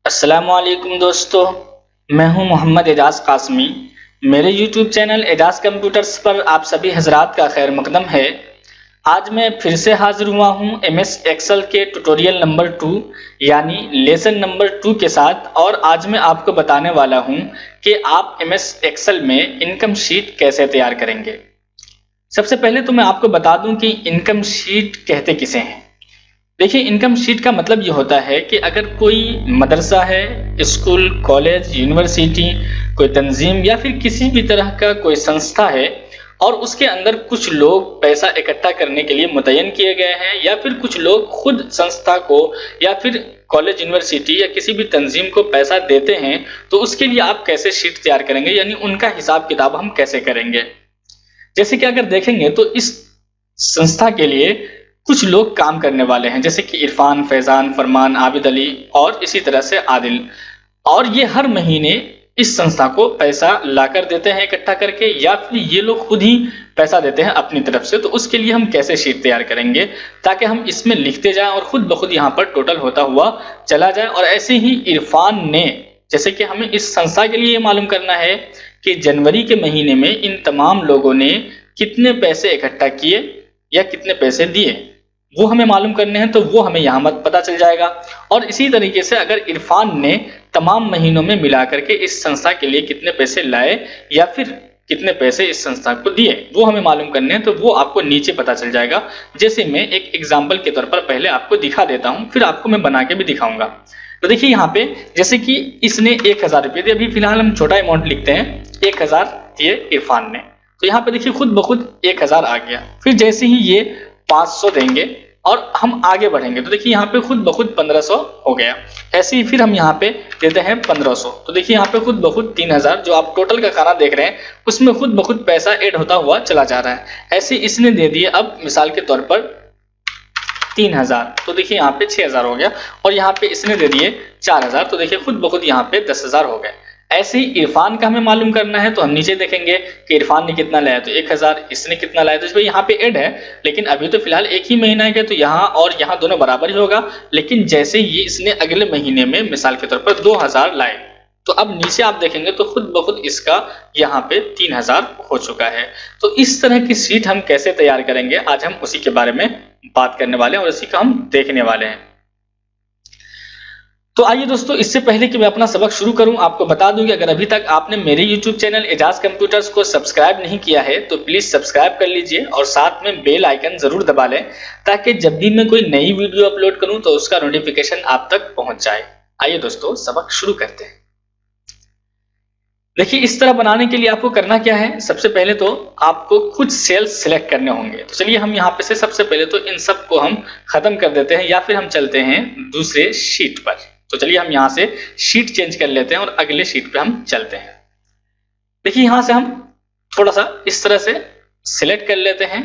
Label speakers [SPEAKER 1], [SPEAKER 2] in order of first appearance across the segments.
[SPEAKER 1] अस्सलामुअलैकुम दोस्तों, मैं हूं मोहम्मद एजाज कासमी। मेरे YouTube चैनल एजाज कंप्यूटर्स पर आप सभी हजरात का खैर मकदम है। आज मैं फिर से हाजिर हुआ हूं MS एक्सेल के ट्यूटोरियल नंबर 2 यानी लेसन नंबर 2 के साथ। और आज मैं आपको बताने वाला हूं कि आप MS एक्सेल में इनकम शीट कैसे तैयार करेंगे। सबसे पहले तो मैं आपको बता दूं कि इनकम शीट कहते किसे हैं। देखिए, इनकम शीट का मतलब ये होता है कि अगर कोई मदरसा है, स्कूल, कॉलेज, यूनिवर्सिटी, कोई तंजीम या फिर किसी भी तरह का कोई संस्था है और उसके अंदर कुछ लोग पैसा इकट्ठा करने के लिए मुतय्यन किए गए हैं, या फिर कुछ लोग खुद संस्था को या फिर कॉलेज, यूनिवर्सिटी या किसी भी तंजीम को पैसा देते हैं, तो उसके लिए आप कैसे शीट तैयार करेंगे, यानी उनका हिसाब किताब हम कैसे करेंगे। जैसे कि अगर देखेंगे तो इस संस्था के लिए कुछ लोग काम करने वाले हैं, जैसे कि इरफान, फैजान, फरमान, आबिद अली और इसी तरह से आदिल। और ये हर महीने इस संस्था को पैसा लाकर देते हैं इकट्ठा करके, या फिर ये लोग खुद ही पैसा देते हैं अपनी तरफ से। तो उसके लिए हम कैसे शीट तैयार करेंगे ताकि हम इसमें लिखते जाएं और खुद ब खुद यहाँ पर टोटल होता हुआ चला जाए। और ऐसे ही इरफान ने, जैसे कि हमें इस संस्था के लिए मालूम करना है कि जनवरी के महीने में इन तमाम लोगों ने कितने पैसे इकट्ठा किए या कितने पैसे दिए, वो हमें मालूम करने हैं, तो वो हमें यहाँ मत पता चल जाएगा। और इसी तरीके से अगर इरफान ने तमाम महीनों में मिला करके इस संस्था के लिए कितने पैसे लाए या फिर कितने पैसे इस संस्था को दिए, वो हमें मालूम करने हैं, तो वो आपको नीचे पता चल जाएगा। जैसे मैं एक एग्जाम्पल के तौर पर पहले आपको दिखा देता हूँ, फिर आपको मैं बना के भी दिखाऊंगा। तो देखिए यहाँ पे, जैसे कि इसने 1000 रुपये दिए, अभी फिलहाल हम छोटा अमाउंट लिखते हैं, 1000 दिए इरफान ने। तो यहाँ पे देखिए खुद ब खुद 1000 आ गया। फिर जैसे ही ये 500 देंगे और हम आगे बढ़ेंगे, तो देखिए यहाँ पे खुद ब खुद 1500 हो गया। ऐसे ही फिर हम यहाँ पे देते हैं 1500, तो देखिए यहाँ पे खुद ब खुद 3000, जो आप टोटल का खाना देख रहे हैं उसमें खुद ब खुद पैसा ऐड होता हुआ चला जा रहा है। ऐसे इसने दे दिए अब मिसाल के तौर पर 3000, तो देखिए यहाँ पे 6000 हो गया। और यहाँ पे इसने दे दिए 4000, तो देखिए खुद ब खुद यहाँ पे 10000 हो गए। ऐसे ही इरफान का हमें मालूम करना है, तो हम नीचे देखेंगे कि इरफान ने कितना लाया, तो 1000, इसने कितना लाया, तो यहाँ पे ऐड है, लेकिन अभी तो फिलहाल एक ही महीना है, तो यहाँ और यहाँ दोनों बराबर ही होगा। लेकिन जैसे ही इसने अगले महीने में मिसाल के तौर पर 2000 लाए, तो अब नीचे आप देखेंगे तो खुद ब खुद इसका यहाँ पे 3000 हो चुका है। तो इस तरह की शीट हम कैसे तैयार करेंगे, आज हम उसी के बारे में बात करने वाले हैं और उसी का हम देखने वाले हैं। तो आइए दोस्तों, इससे पहले कि मैं अपना सबक शुरू करूं, आपको बता दूं कि अगर अभी तक आपने मेरे YouTube चैनल एजाज कंप्यूटर्स को सब्सक्राइब नहीं किया है तो प्लीज सब्सक्राइब कर लीजिए और साथ में बेल आइकन जरूर दबा लें, ताकि जब भी मैं कोई नई वीडियो अपलोड करूं तो उसका नोटिफिकेशन आप तक पहुंच जाए। आइए दोस्तों, सबक शुरू करते हैं। देखिए, इस तरह बनाने के लिए आपको करना क्या है, सबसे पहले तो आपको कुछ सेल्स सिलेक्ट करने होंगे। तो चलिए हम यहाँ पे से सबसे पहले तो इन सब को हम खत्म कर देते हैं, या फिर हम चलते हैं दूसरे शीट पर। तो चलिए हम यहाँ से शीट चेंज कर लेते हैं और अगले शीट पे हम चलते हैं। देखिए यहाँ से हम थोड़ा सा इस तरह से सिलेक्ट कर लेते हैं,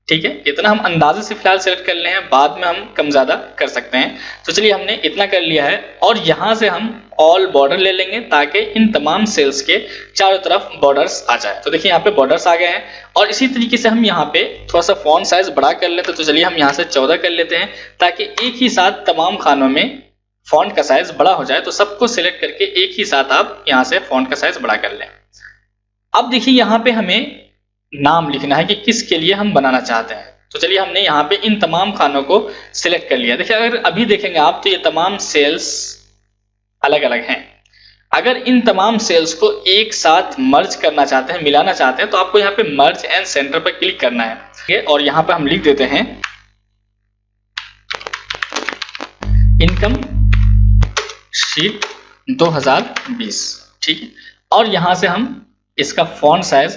[SPEAKER 1] ठीक है। इतना हम अंदाजे से फिलहाल सिलेक्ट कर ले हैं, बाद में हम कम ज्यादा कर सकते हैं। तो चलिए हमने इतना कर लिया है, और यहाँ से हम ऑल बॉर्डर ले लेंगे ताकि इन तमाम सेल्स के चारों तरफ बॉर्डर्स आ जाए। तो देखिए यहाँ पे बॉर्डर्स आ गए हैं, और इसी तरीके से हम यहाँ पे थोड़ा सा फॉन्ट साइज बड़ा कर लेते हैं। तो चलिए हम यहाँ से 14 कर लेते हैं, ताकि एक ही साथ तमाम खानों में फॉन्ट का साइज बड़ा हो जाए। तो सबको सिलेक्ट करके एक ही साथ आप यहाँ से फॉन्ट का साइज बड़ा कर लें। अब देखिए यहाँ पे हमें नाम लिखना है कि किसके लिए हम बनाना चाहते हैं। तो चलिए हमने यहाँ पे इन तमाम खानों को सिलेक्ट कर लिया। देखिए अगर अभी देखेंगे आप तो ये तमाम सेल्स अलग अलग हैं। अगर इन तमाम सेल्स को एक साथ मर्ज करना चाहते हैं, मिलाना चाहते हैं, तो आपको यहाँ पे मर्ज एंड सेंटर पर क्लिक करना है, ठीक है। और यहाँ पे हम लिख देते हैं इनकम शीट 2020, ठीक है। और यहाँ से हम इसका फॉन्ट साइज,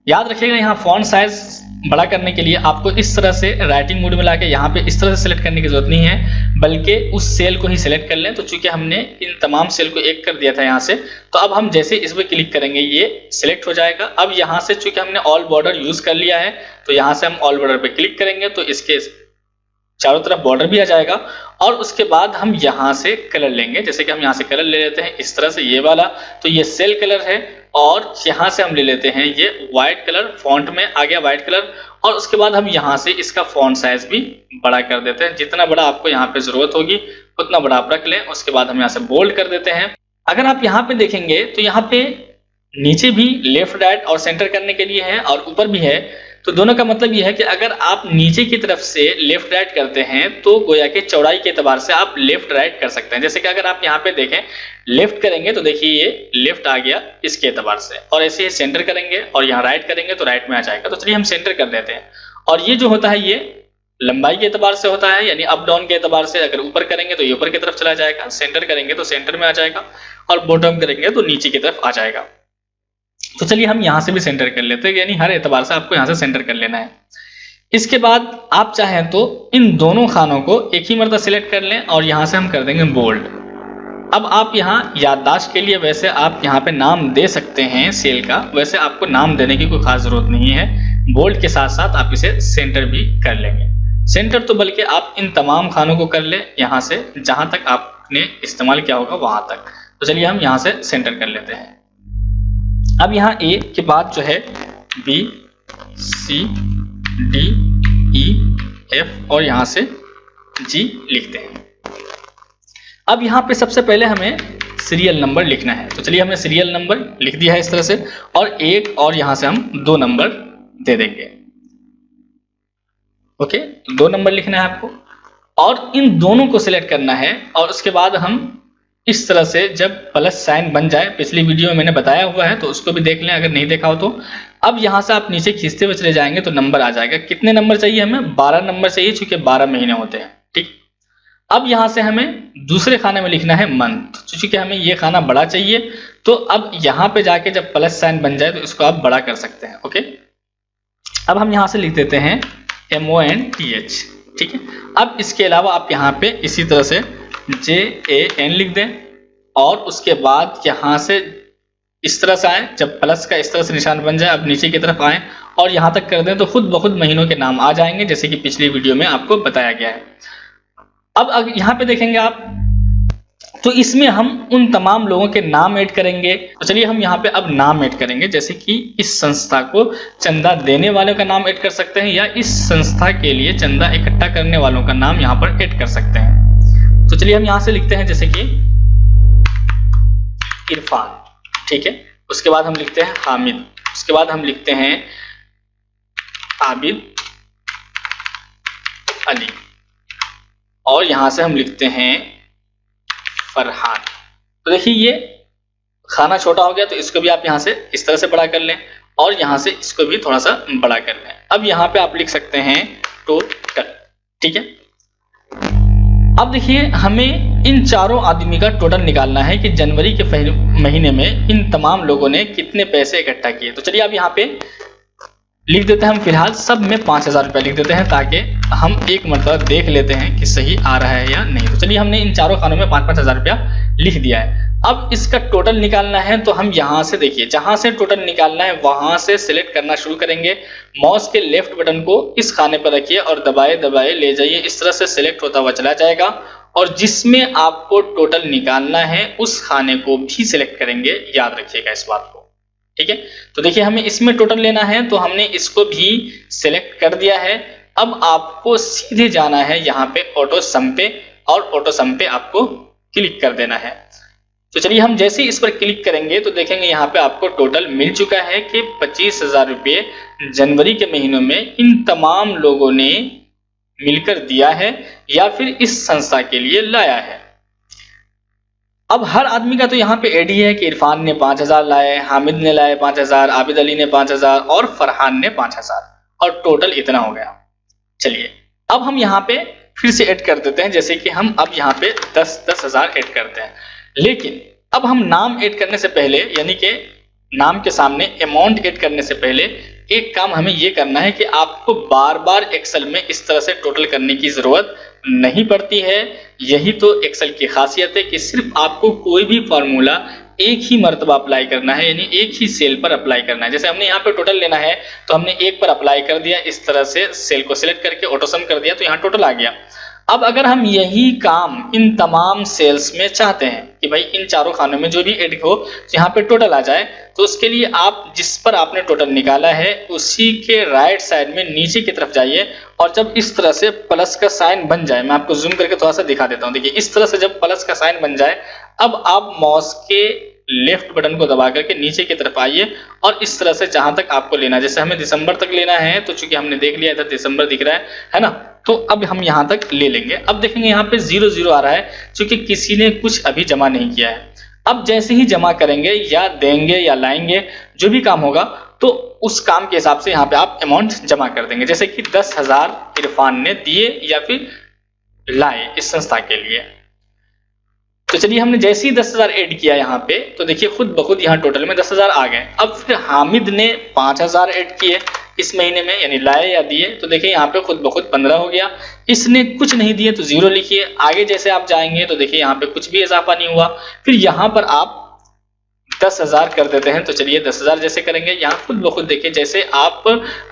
[SPEAKER 1] याद रखिएगा यहाँ फॉन्ट साइज बड़ा करने के लिए आपको इस तरह से राइटिंग मोड में लाके यहाँ पे इस तरह से सिलेक्ट करने की जरूरत नहीं है, बल्कि उस सेल को ही सिलेक्ट कर लें। तो चूंकि हमने इन तमाम सेल को एक कर दिया था यहाँ से, तो अब हम जैसे इस पर क्लिक करेंगे ये सिलेक्ट हो जाएगा। अब यहाँ से चूंकि हमने ऑल बॉर्डर यूज कर लिया है, तो यहाँ से हम ऑल बॉर्डर पे क्लिक करेंगे तो इसके चारों तरफ बॉर्डर भी आ जाएगा। और उसके बाद हम यहाँ से कलर लेंगे, जैसे कि हम यहाँ से कलर ले लेते हैं इस तरह से, ये वाला, तो ये सेल कलर है। और यहाँ से हम ले लेते हैं ये व्हाइट कलर, फॉन्ट में आ गया व्हाइट कलर। और उसके बाद हम यहाँ से इसका फॉन्ट साइज भी बड़ा कर देते हैं, जितना बड़ा आपको यहाँ पे जरूरत होगी उतना बड़ा आप रख लें। उसके बाद हम यहाँ से बोल्ड कर देते हैं। अगर आप यहाँ पे देखेंगे तो यहाँ पे नीचे भी लेफ्ट राइट और सेंटर करने के लिए है और ऊपर भी है। तो दोनों का मतलब ये है कि अगर आप नीचे की तरफ से लेफ्ट राइट करते हैं तो गोया के चौड़ाई के एतबार से आप लेफ्ट राइट कर सकते हैं। जैसे कि अगर आप यहाँ पे देखें लेफ्ट करेंगे तो देखिए ये लेफ्ट आ गया इसके एतबार से, और ऐसे ही सेंटर करेंगे और यहाँ राइट करेंगे तो राइट में आ जाएगा। तो चलिए हम सेंटर कर देते हैं। और ये जो होता है ये लंबाई के एतबार से होता है, यानी अप डाउन के एतबार से। अगर ऊपर करेंगे तो ये ऊपर की तरफ चला जाएगा, सेंटर करेंगे तो सेंटर में आ जाएगा, और बॉटम करेंगे तो नीचे की तरफ आ जाएगा। तो चलिए हम यहाँ से भी सेंटर कर लेते हैं, यानी हर एतबार से आपको यहाँ से सेंटर कर लेना है। इसके बाद आप चाहें तो इन दोनों खानों को एक ही मर्तबा सिलेक्ट कर लें और यहाँ से हम कर देंगे बोल्ड। अब आप यहाँ याददाश्त के लिए वैसे आप यहाँ पे नाम दे सकते हैं सेल का, वैसे आपको नाम देने की कोई खास जरूरत नहीं है। बोल्ड के साथ साथ आप इसे सेंटर भी कर लेंगे। सेंटर तो बल्कि आप इन तमाम खानों को कर ले यहाँ से जहां तक आपने इस्तेमाल किया होगा वहां तक। तो चलिए हम यहाँ से सेंटर कर लेते हैं। अब यहाँ ए के बाद जो है B C D E F और यहाँ से जी लिखते हैं। अब यहाँ पे सबसे पहले हमें सीरियल नंबर लिखना है। तो चलिए हमने सीरियल नंबर लिख दिया है इस तरह से, और एक और यहाँ से हम 2 नंबर दे देंगे। ओके, 2 नंबर लिखना है आपको और इन दोनों को सिलेक्ट करना है। और उसके बाद हम इस तरह से जब प्लस साइन बन जाए, पिछली वीडियो में मैंने बताया हुआ है तो उसको भी देख लें अगर नहीं देखा हो तो। अब यहाँ से आप नीचे खींचते हुए चले जाएंगे तो नंबर आ जाएगा। कितने नंबर चाहिए हमें? 12 नंबर चाहिए, चूंकि 12 महीने होते हैं। ठीक, अब यहाँ से हमें दूसरे खाने में लिखना है मंथ। चूंकि हमें ये खाना बड़ा चाहिए तो अब यहाँ पे जाके जब प्लस साइन बन जाए तो इसको आप बड़ा कर सकते हैं। ओके, अब हम यहाँ से लिख देते हैं MONTH। ठीक है, अब इसके अलावा आप यहाँ पे इसी तरह से JAN लिख दें और उसके बाद यहाँ से इस तरह से आए, जब प्लस का इस तरह से निशान बन जाए अब नीचे की तरफ आए और यहाँ तक कर दें तो खुद ब खुद महीनों के नाम आ जाएंगे, जैसे कि पिछली वीडियो में आपको बताया गया है। अब यहाँ पे देखेंगे आप तो इसमें हम उन तमाम लोगों के नाम ऐड करेंगे। तो चलिए हम यहाँ पे अब नाम ऐड करेंगे, जैसे कि इस संस्था को चंदा देने वालों का नाम ऐड कर सकते हैं या इस संस्था के लिए चंदा इकट्ठा करने वालों का नाम यहाँ पर ऐड कर सकते हैं। तो चलिए हम यहाँ से लिखते हैं जैसे कि इरफान। ठीक है, उसके बाद हम लिखते हैं हामिद, उसके बाद हम लिखते हैं आबिद अली, और यहाँ से हम लिखते हैं फरहान। तो देखिए ये खाना छोटा हो गया तो इसको भी आप यहाँ से इस तरह से बड़ा कर लें और यहाँ से इसको भी थोड़ा सा बड़ा कर लें। अब यहाँ पे आप लिख सकते हैं टोटल। ठीक है, अब देखिए हमें इन चारों आदमी का टोटल निकालना है कि जनवरी के महीने में इन तमाम लोगों ने कितने पैसे इकट्ठा किए। तो चलिए अब यहाँ पे लिख देते हैं हम फिलहाल सब में 5000 रुपये लिख देते हैं ताकि हम एक मरतबा देख लेते हैं कि सही आ रहा है या नहीं। तो चलिए हमने इन चारों खानों में 5-5 हजार रुपया लिख दिया है। अब इसका टोटल निकालना है तो हम यहाँ से देखिए जहां से टोटल निकालना है वहां से सिलेक्ट करना शुरू करेंगे। माउस के लेफ्ट बटन को इस खाने पर रखिए और दबाए दबाए ले जाइए, इस तरह से सिलेक्ट होता हुआ चला जाएगा और जिसमें आपको टोटल निकालना है उस खाने को भी सिलेक्ट करेंगे, याद रखिएगा इस बात को। ठीक है, तो देखिए हमें इसमें टोटल लेना है तो हमने इसको भी सिलेक्ट कर दिया है। अब आपको सीधे जाना है यहाँ पे ऑटो सम पे और ऑटो सम पे आपको क्लिक कर देना है। तो चलिए हम जैसे ही इस पर क्लिक करेंगे तो देखेंगे यहाँ पे आपको टोटल मिल चुका है कि 25,000 रुपये जनवरी के महीनों में इन तमाम लोगों ने मिलकर दिया है या फिर इस संस्था के लिए लाया है। अब हर आदमी का तो यहाँ पे एड ही है कि इरफान ने 5000 लाए, हामिद ने लाए 5000, आबिद अली ने 5000 और फरहान ने 5000 और टोटल इतना हो गया। चलिए अब हम यहाँ पे फिर से ऐड कर देते हैं, जैसे कि हम अब यहाँ पे 10,000 ऐड करते हैं। लेकिन अब हम नाम ऐड करने से पहले यानी कि नाम के सामने अमाउंट ऐड करने से पहले एक काम हमें ये करना है कि आपको बार बार एक्सेल में इस तरह से टोटल करने की जरूरत नहीं पड़ती है। यही तो एक्सेल की खासियत है कि सिर्फ आपको कोई भी फॉर्मूला एक ही मर्तबा अप्लाई करना है, यानी एक ही सेल पर अप्लाई करना है। जैसे हमने यहाँ पे टोटल लेना है तो हमने एक पर अप्लाई कर दिया, इस तरह से सेल को सिलेक्ट करके ऑटो सम कर दिया तो यहाँ टोटल आ गया। अब अगर हम यही काम इन तमाम सेल्स में चाहते हैं कि भाई इन चारों खानों में जो भी एड हो यहाँ पे टोटल आ जाए, तो उसके लिए आप जिस पर आपने टोटल निकाला है उसी के राइट साइड में नीचे की तरफ जाइए, और जब इस तरह से प्लस का साइन बन जाए, मैं आपको जूम करके थोड़ा सा दिखा देता हूँ। देखिए इस तरह से जब प्लस का साइन बन जाए, अब आप माउस के लेफ्ट बटन को दबा करके नीचे की तरफ आइए और इस तरह से जहां तक आपको लेना है, जैसे हमें दिसंबर तक लेना है, तो चूंकि हमने देख लिया इधर दिसंबर दिख रहा है ना, तो अब हम यहां तक ले लेंगे। अब देखेंगे यहाँ पे 00 आ रहा है, क्योंकि किसी ने कुछ अभी जमा नहीं किया है। अब जैसे ही जमा करेंगे या देंगे या लाएंगे, जो भी काम होगा, तो उस काम के हिसाब से यहाँ पे आप अमाउंट जमा कर देंगे। जैसे कि 10,000 इरफान ने दिए या फिर लाए इस संस्था के लिए। तो चलिए हमने जैसे ही 10,000 ऐड किया यहाँ पे, तो देखिए खुद ब खुद यहाँ टोटल में 10,000 आ गए। अब फिर हामिद ने 5,000 ऐड किए इस महीने में, यानी लाए या दिए, तो देखिए यहाँ पे खुद ब खुद 15 हो गया। इसने कुछ नहीं दिए तो 0 लिखिए। आगे जैसे आप जाएंगे तो देखिए यहाँ पे कुछ भी इजाफा नहीं हुआ। फिर यहाँ पर आप 10,000 कर देते हैं, तो चलिए 10,000 जैसे करेंगे, यहाँ खुद ब खुद देखिए जैसे आप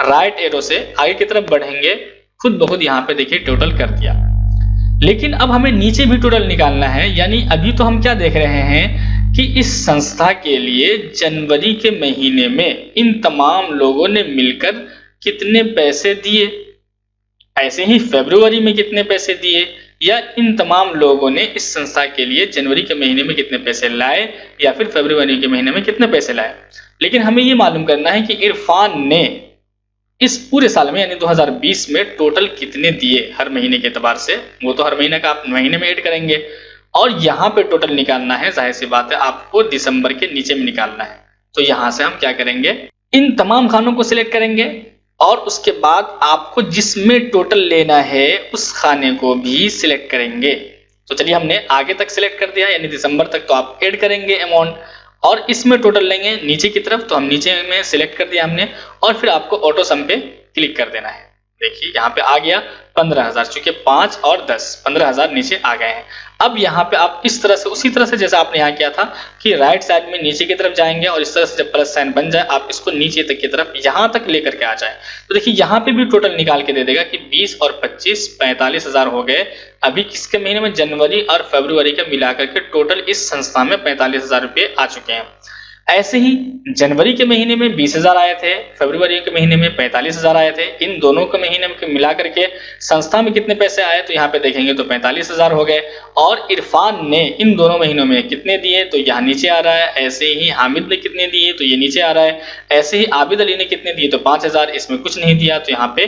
[SPEAKER 1] राइट एरो से आगे की तरफ बढ़ेंगे, खुद ब खुद यहाँ पे देखिए टोटल कर दिया। लेकिन अब हमें नीचे भी टोटल निकालना है, यानी अभी तो हम क्या देख रहे हैं कि इस संस्था के लिए जनवरी के महीने में इन तमाम लोगों ने मिलकर कितने पैसे दिए, ऐसे ही फरवरी में कितने पैसे दिए, या इन तमाम लोगों ने इस संस्था के लिए जनवरी के महीने में कितने पैसे लाए या फिर फरवरी के महीने में कितने पैसे लाए। लेकिन हमें ये मालूम करना है कि इरफान ने इस पूरे साल में यानी 2020 में टोटल कितने दिए हर महीने के एतबार से, वो तो हर महीने का आप महीने में ऐड करेंगे, और यहाँ पे टोटल निकालना है, जाहिर सी बात है आपको दिसंबर के नीचे में निकालना है। तो यहाँ से हम क्या करेंगे, इन तमाम खानों को सिलेक्ट करेंगे और उसके बाद आपको जिसमें टोटल लेना है उस खाने को भी सिलेक्ट करेंगे। तो चलिए हमने आगे तक सिलेक्ट कर दिया, यानी दिसंबर तक तो आप ऐड करेंगे अमाउंट, और इसमें टोटल लेंगे नीचे की तरफ, तो हम नीचे में सिलेक्ट कर दिया हमने, और फिर आपको ऑटो सम पे क्लिक कर देना है। देखिए यहाँ पे आ गया 15,000, चूंकि 5 और 10 15,000 नीचे आ गए हैं। अब यहाँ पे आप इस तरह से, उसी तरह से जैसा आपने यहाँ किया था कि राइट साइड में नीचे की तरफ जाएंगे और इस तरह से जब प्लस साइन बन जाए आप इसको नीचे तक की तरफ यहाँ तक लेकर के आ जाए, तो देखिए यहाँ पे भी टोटल निकाल के दे देगा कि 20 और 25 45,000 हो गए। अभी किसके महीने में, जनवरी और फरवरी का मिलाकर के टोटल इस संस्था में 45,000 रुपये आ चुके हैं। ऐसे ही जनवरी के महीने में 20,000 आए थे, फरवरी के महीने में 45,000 आए थे। इन दोनों के महीने में मिला करके संस्था में कितने पैसे आए, तो यहाँ पे देखेंगे तो 45,000 हो गए। और इरफान ने इन दोनों महीनों में कितने दिए, तो यहाँ नीचे आ रहा है। ऐसे ही हामिद ने कितने दिए, तो ये नीचे आ रहा है। ऐसे ही आबिद अली ने कितने दिए, तो 5,000, इसमें कुछ नहीं दिया तो यहाँ पे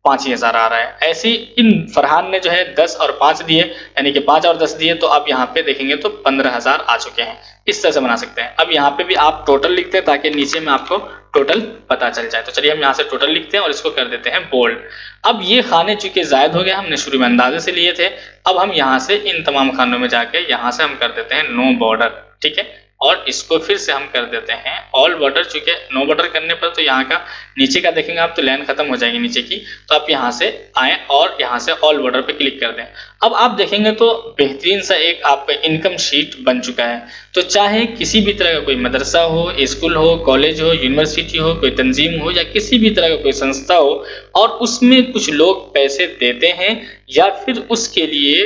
[SPEAKER 1] 5,000 आ रहा है। ऐसे ही इन फरहान ने जो है 10 और 5 दिए, यानी कि 5 और 10 दिए, तो अब यहाँ पे देखेंगे तो 15,000 आ चुके हैं। इस तरह से बना सकते हैं। अब यहाँ पे भी आप टोटल लिखते हैं ताकि नीचे में आपको टोटल पता चल जाए। तो चलिए हम यहाँ से टोटल लिखते हैं और इसको कर देते हैं बोल्ड। अब ये खाने चूंकि जायद हो गए, हमने शुरू में अंदाजे से लिए थे, अब हम यहाँ से इन तमाम खानों में जाके यहाँ से हम कर देते हैं नो बॉर्डर, ठीक है, और इसको फिर से हम कर देते हैं ऑल बॉर्डर। चूंकि नो बॉर्डर करने पर तो यहाँ का नीचे का देखेंगे आप तो लाइन खत्म हो जाएगी नीचे की, तो आप यहाँ से आए और यहाँ से ऑल बॉर्डर पे क्लिक कर दें। अब आप देखेंगे तो बेहतरीन सा एक आपका इनकम शीट बन चुका है। तो चाहे किसी भी तरह का कोई मदरसा हो, स्कूल हो, कॉलेज हो, यूनिवर्सिटी हो, कोई तंजीम हो या किसी भी तरह का कोई संस्था हो, और उसमें कुछ लोग पैसे देते हैं या फिर उसके लिए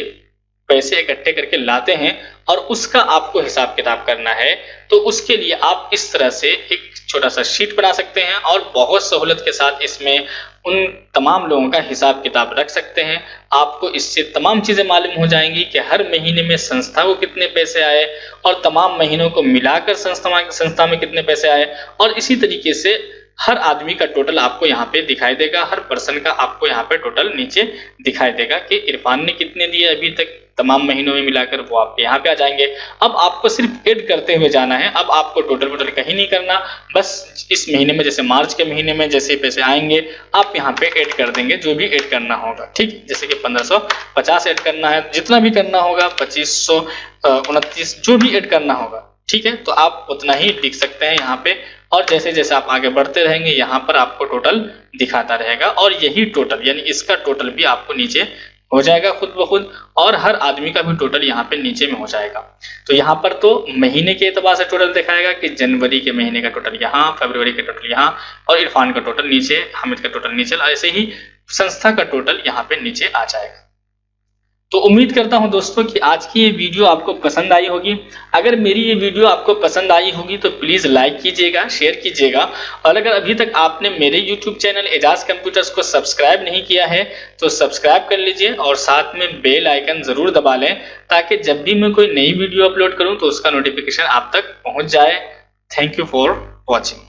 [SPEAKER 1] पैसे इकट्ठे करके लाते हैं और उसका आपको हिसाब किताब करना है, तो उसके लिए आप इस तरह से एक छोटा सा शीट बना सकते हैं और बहुत सहूलत के साथ इसमें उन तमाम लोगों का हिसाब किताब रख सकते हैं। आपको इससे तमाम चीजें मालूम हो जाएंगी कि हर महीने में संस्था को कितने पैसे आए और तमाम महीनों को मिलाकर संस्था में कितने पैसे आए, और इसी तरीके से हर आदमी का टोटल आपको यहाँ पे दिखाई देगा, हर पर्सन का आपको यहाँ पे टोटल नीचे दिखाई देगा कि इरफान ने कितने दिए अभी तक तमाम महीनों में मिलाकर, वो आपके यहाँ पे आ जाएंगे। अब आपको सिर्फ ऐड करते हुए जाना है, अब आपको टोटल वोटल कहीं नहीं करना, बस इस महीने में जैसे मार्च के महीने में जैसे पैसे आएंगे आप यहाँ पे ऐड कर देंगे जो भी ऐड करना होगा, ठीक, जैसे कि 1550 ऐड करना है, जितना भी करना होगा 2529 जो भी ऐड करना होगा, ठीक है, तो आप उतना ही लिख सकते हैं यहाँ पे। और जैसे जैसे आप आगे बढ़ते रहेंगे यहाँ पर आपको टोटल दिखाता रहेगा, और यही टोटल यानी इसका टोटल भी आपको नीचे हो जाएगा खुद ब खुद, और हर आदमी का भी टोटल यहाँ पे नीचे में हो जाएगा। तो यहाँ पर तो महीने के एतबार से टोटल दिखाएगा कि जनवरी के महीने का टोटल यहाँ, फरवरी का टोटल यहाँ, और इरफान का टोटल नीचे, हामिद का टोटल नीचे, ऐसे ही संस्था का टोटल यहाँ पे नीचे आ जाएगा। तो उम्मीद करता हूं दोस्तों कि आज की ये वीडियो आपको पसंद आई होगी। अगर मेरी ये वीडियो आपको पसंद आई होगी तो प्लीज़ लाइक कीजिएगा, शेयर कीजिएगा, और अगर अभी तक आपने मेरे YouTube चैनल एजाज कंप्यूटर्स को सब्सक्राइब नहीं किया है तो सब्सक्राइब कर लीजिए और साथ में बेल आइकन ज़रूर दबा लें ताकि जब भी मैं कोई नई वीडियो अपलोड करूँ तो उसका नोटिफिकेशन आप तक पहुँच जाए। Thank you for watching.